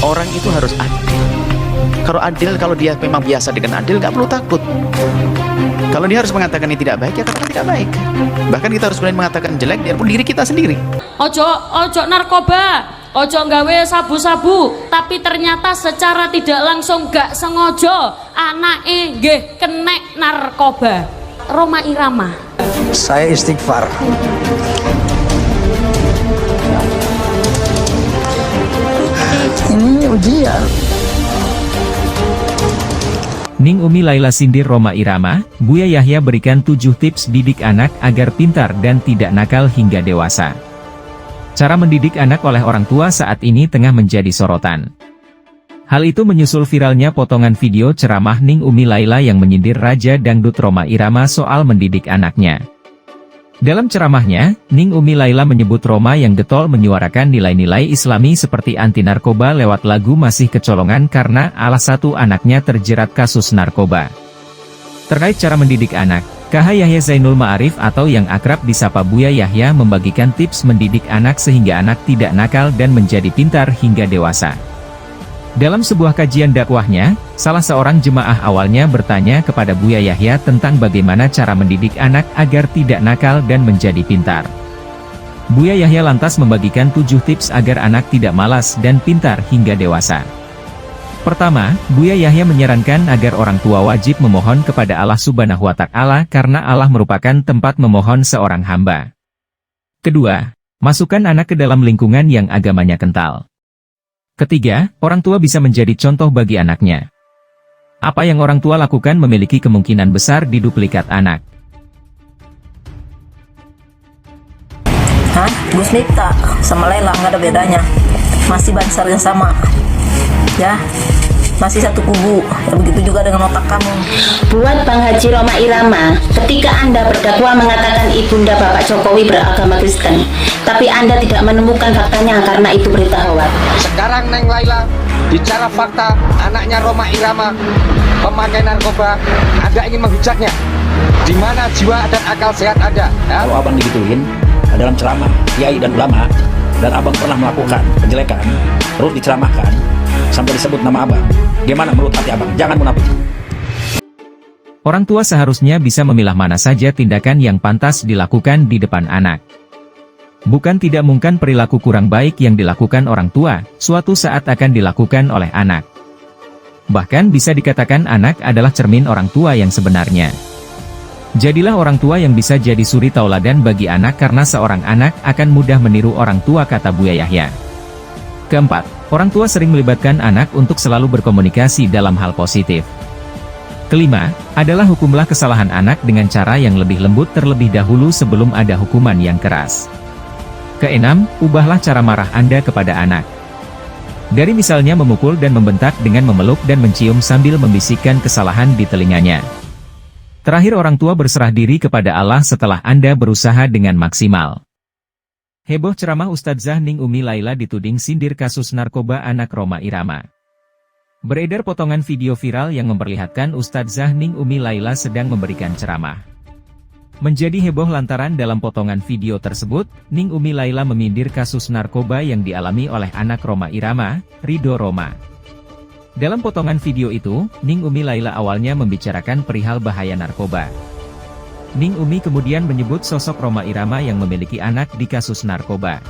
Orang itu harus adil. Kalau adil, kalau dia memang biasa dengan adil, nggak perlu takut. Kalau dia harus mengatakan ini tidak baik, ya katakan tidak baik. Bahkan kita harus berani mengatakan jelek, biarpun diri kita sendiri. Ojo narkoba, ojo nggawe sabu-sabu, tapi ternyata secara tidak langsung gak sengaja anake nggih kenek narkoba. Rhoma Irama. Saya istighfar. Ini ujian. Ning Umi Laila sindir Rhoma Irama, Buya Yahya berikan 7 tips didik anak agar pintar dan tidak nakal hingga dewasa. Cara mendidik anak oleh orang tua saat ini tengah menjadi sorotan. Hal itu menyusul viralnya potongan video ceramah Ning Umi Laila yang menyindir Raja Dangdut Rhoma Irama soal mendidik anaknya. Dalam ceramahnya, Ning Umi Laila menyebut Rhoma yang getol menyuarakan nilai-nilai Islami seperti anti narkoba lewat lagu Masih Kecolongan karena salah satu anaknya terjerat kasus narkoba. Terkait cara mendidik anak, KH Yahya Zainul Ma'arif atau yang akrab disapa Buya Yahya membagikan tips mendidik anak sehingga anak tidak nakal dan menjadi pintar hingga dewasa. Dalam sebuah kajian dakwahnya, salah seorang jemaah awalnya bertanya kepada Buya Yahya tentang bagaimana cara mendidik anak agar tidak nakal dan menjadi pintar. Buya Yahya lantas membagikan 7 tips agar anak tidak malas dan pintar hingga dewasa. Pertama, Buya Yahya menyarankan agar orang tua wajib memohon kepada Allah Subhanahu wa Ta'ala karena Allah merupakan tempat memohon seorang hamba. Kedua, masukkan anak ke dalam lingkungan yang agamanya kental. Ketiga, orang tua bisa menjadi contoh bagi anaknya. Apa yang orang tua lakukan memiliki kemungkinan besar diduplikat anak. Gus Miftah sama Laila nggak ada bedanya, masih bansar yang sama, ya, masih satu kubu. Ya, begitu juga dengan otak kamu. Buat Bang Haji Rhoma Irama, ketika Anda berdakwah mengatakan Ibunda Bapak Jokowi beragama Kristen, tapi Anda tidak menemukan faktanya karena itu berita hoax. Sekarang Neng Laila bicara fakta anaknya Rhoma Irama pemakai narkoba, Anda ingin menghujatnya. Di mana jiwa dan akal sehat Anda? Ya? Kalau abang digituin dalam ceramah kiai dan ulama, dan abang pernah melakukan penjelekan, terus diceramahkan sampai disebut nama abang, gimana menurut hati abang? Jangan munafik. Orang tua seharusnya bisa memilah mana saja tindakan yang pantas dilakukan di depan anak. Bukan tidak mungkin perilaku kurang baik yang dilakukan orang tua, suatu saat akan dilakukan oleh anak. Bahkan bisa dikatakan anak adalah cermin orang tua yang sebenarnya. Jadilah orang tua yang bisa jadi suri tauladan bagi anak karena seorang anak akan mudah meniru orang tua, kata Buya Yahya. Keempat, orang tua sering melibatkan anak untuk selalu berkomunikasi dalam hal positif. Kelima, adalah hukumlah kesalahan anak dengan cara yang lebih lembut terlebih dahulu sebelum ada hukuman yang keras. Keenam, ubahlah cara marah Anda kepada anak. Dari misalnya memukul dan membentak dengan memeluk dan mencium sambil membisikkan kesalahan di telinganya. Terakhir, orang tua berserah diri kepada Allah setelah Anda berusaha dengan maksimal. Heboh ceramah Ustadzah Ning Umi Laila dituding sindir kasus narkoba anak Rhoma Irama. Beredar potongan video viral yang memperlihatkan Ustadzah Ning Umi Laila sedang memberikan ceramah. Menjadi heboh lantaran dalam potongan video tersebut, Ning Umi Laila memindir kasus narkoba yang dialami oleh anak Rhoma Irama, Ridho Rhoma. Dalam potongan video itu, Ning Umi Laila awalnya membicarakan perihal bahaya narkoba. Ning Umi kemudian menyebut sosok Rhoma Irama yang memiliki anak di kasus narkoba.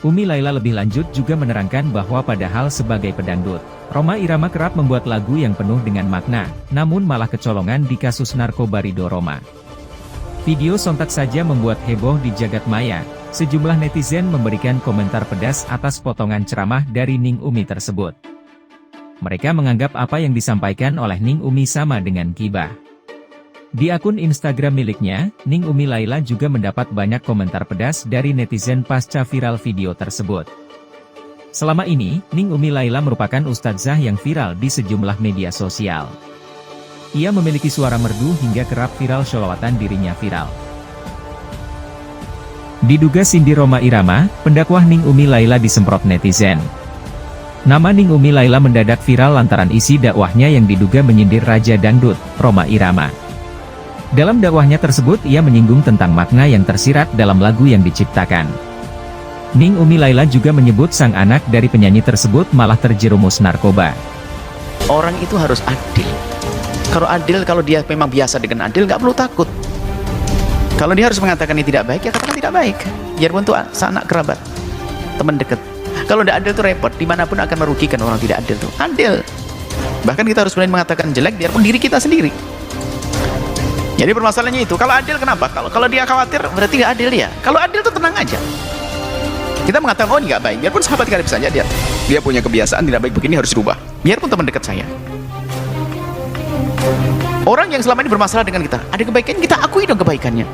Umi Laila lebih lanjut juga menerangkan bahwa padahal sebagai pedangdut, Rhoma Irama kerap membuat lagu yang penuh dengan makna, namun malah kecolongan di kasus narkoba Ridho Rhoma. Video sontak saja membuat heboh di jagat maya. Sejumlah netizen memberikan komentar pedas atas potongan ceramah dari Ning Umi tersebut. Mereka menganggap apa yang disampaikan oleh Ning Umi sama dengan gibah. Di akun Instagram miliknya, Ning Umi Laila juga mendapat banyak komentar pedas dari netizen pasca viral video tersebut. Selama ini, Ning Umi Laila merupakan ustadzah yang viral di sejumlah media sosial. Ia memiliki suara merdu hingga kerap viral sholawatan dirinya viral. Diduga sindir Rhoma Irama, pendakwah Ning Umi Laila disemprot netizen. Nama Ning Umi Laila mendadak viral lantaran isi dakwahnya yang diduga menyindir Raja Dangdut, Rhoma Irama. Dalam dakwahnya tersebut ia menyinggung tentang makna yang tersirat dalam lagu yang diciptakan. Ning Umi Laila juga menyebut sang anak dari penyanyi tersebut malah terjerumus narkoba. Orang itu harus adil. Kalau adil, kalau dia memang biasa dengan adil, nggak perlu takut. Kalau dia harus mengatakan ini tidak baik, ya katakan tidak baik. Biarpun itu anak kerabat, teman dekat. Kalau tidak adil itu repot, dimanapun akan merugikan orang tidak adil itu. Adil. Bahkan kita harus berani mengatakan jelek, biarpun diri kita sendiri. Jadi permasalahannya itu, kalau adil kenapa? Kalau dia khawatir, berarti nggak adil ya. Kalau adil itu tenang aja. Kita mengatakan, oh ini nggak baik. Biarpun sahabat karib saja, dia punya kebiasaan tidak baik begini harus dirubah. Biarpun teman dekat saya. Orang yang selama ini bermasalah dengan kita, ada kebaikan, kita akui dong kebaikannya.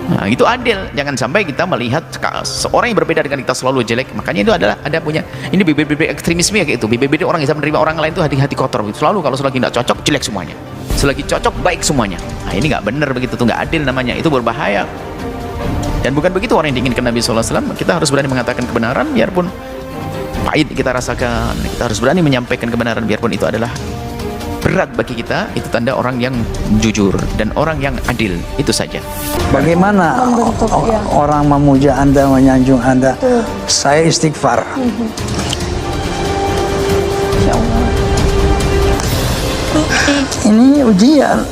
Nah, itu adil. Jangan sampai kita melihat seorang yang berbeda dengan kita selalu jelek. Makanya itu adalah ada punya, ini BBB ekstremisme ya kayak itu. BBB orang yang bisa menerima orang lain itu hati-hati kotor. Selalu kalau selagi tidak cocok, jelek semuanya. Selagi cocok, baik semuanya. Nah, ini nggak benar begitu tuh, nggak adil namanya. Itu berbahaya. Dan bukan begitu orang yang diinginkan Nabi SAW. Kita harus berani mengatakan kebenaran, biarpun pahit kita rasakan. Kita harus berani menyampaikan kebenaran, biarpun itu adalah berat bagi kita. Itu tanda orang yang jujur dan orang yang adil. Itu saja. Bagaimana orang memuja Anda, menyanjung Anda? Saya istighfar. Ini ujian.